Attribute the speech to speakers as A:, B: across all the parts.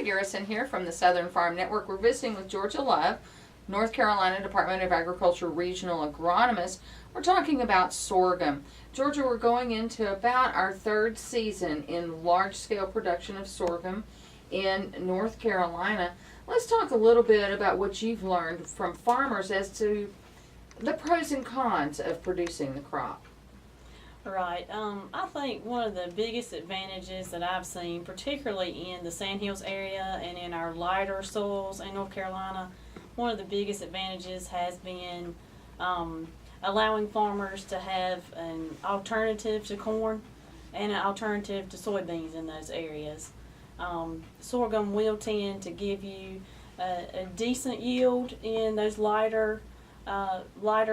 A: Garrison here from the Southern Farm Network. We're visiting with Georgia Love, North Carolina Department of Agriculture Regional Agronomist. We're talking about sorghum. Georgia, we're going into about our third season in large-scale production of sorghum in North Carolina. Let's talk a little bit about what you've learned from farmers as to the pros and cons of producing the crop.
B: Right. I think one of the biggest advantages that I've seen, particularly in the Sandhills area and in our lighter soils in North Carolina, one of the biggest advantages has been allowing farmers to have an alternative to corn and an alternative to soybeans in those areas. Sorghum will tend to give you a decent yield in those lighter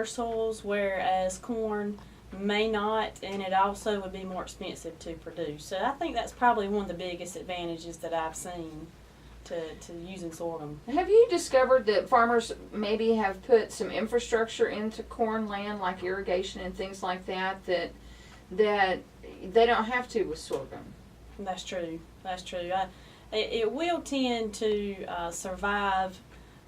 B: soils, whereas corn may not, and it also would be more expensive to produce. So I think that's probably one of the biggest advantages that I've seen to using sorghum.
A: Have you discovered that farmers maybe have put some infrastructure into corn land, like irrigation and things like that, that they don't have to with sorghum?
B: That's true. That's true. It will tend to survive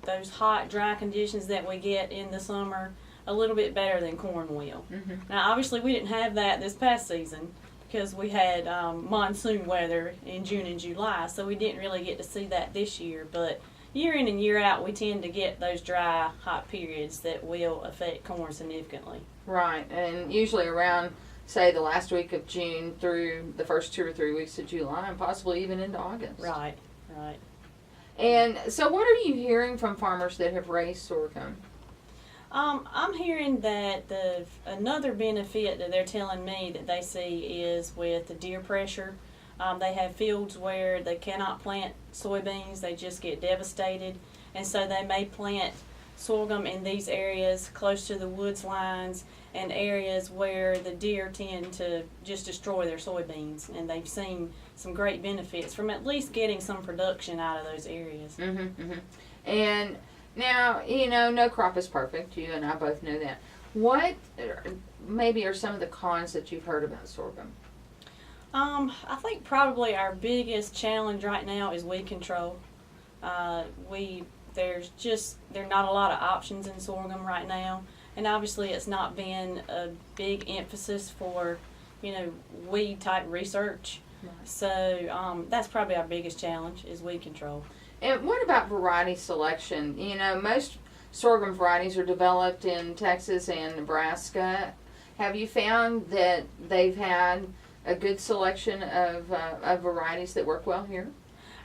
B: those hot, dry conditions that we get in the summer a little bit better than corn will.
A: Mm-hmm.
B: Now, obviously, we didn't have that this past season because we had monsoon weather in June and July, so we didn't really get to see that this year. But year in and year out, we tend to get those dry, hot periods that will affect corn significantly.
A: Right, and usually around, say, the last week of June through the first 2 or 3 weeks of July, and possibly even into August.
B: Right, right.
A: And so what are you hearing from farmers that have raised sorghum?
B: I'm hearing that another benefit that they're telling me that they see is with the deer pressure. They have fields where they cannot plant soybeans, they just get devastated, and so they may plant sorghum in these areas close to the woods lines and areas where the deer tend to just destroy their soybeans, and they've seen some great benefits from at least getting some production out of those areas.
A: Mm-hmm, mm-hmm. And now, no crop is perfect. You and I both know that. What maybe are some of the cons that you've heard about sorghum?
B: I think probably our biggest challenge right now is weed control. There are not a lot of options in sorghum right now, and obviously it's not been a big emphasis for, weed type research.
A: Right.
B: So that's probably our biggest challenge is weed control.
A: And what about variety selection? Most sorghum varieties are developed in Texas and Nebraska. Have you found that they've had a good selection of varieties that work well here?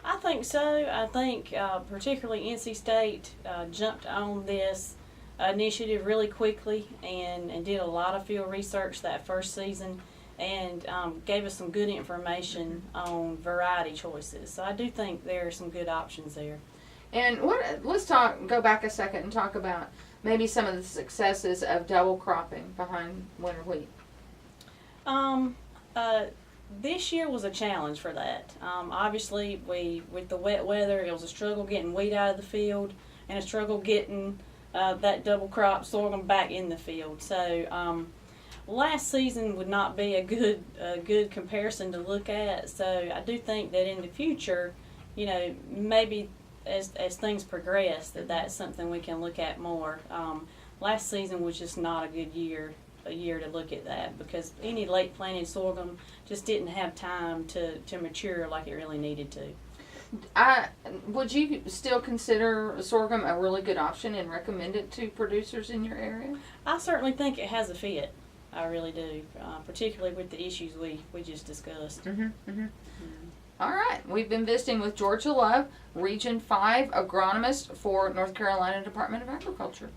B: I think so. I think particularly NC State jumped on this initiative really quickly and did a lot of field research that first season and gave us some good information on variety choices. So I do think there are some good options there.
A: And let's go back a second and talk about maybe some of the successes of double cropping behind winter wheat.
B: This year was a challenge for that. Obviously, with the wet weather, it was a struggle getting wheat out of the field and a struggle getting that double crop sorghum back in the field. So last season would not be a good comparison to look at. So I do think that in the future, maybe as things progress, that's something we can look at more. Last season was just not a good year to look at that because any late planted sorghum just didn't have time to mature like it really needed to.
A: Would you still consider sorghum a really good option and recommend it to producers in your area?
B: I certainly think it has a fit. I really do, particularly with the issues we just discussed.
A: Mm-hmm, mm-hmm. All right. We've been visiting with Georgia Love, Region 5 agronomist for North Carolina Department of Agriculture.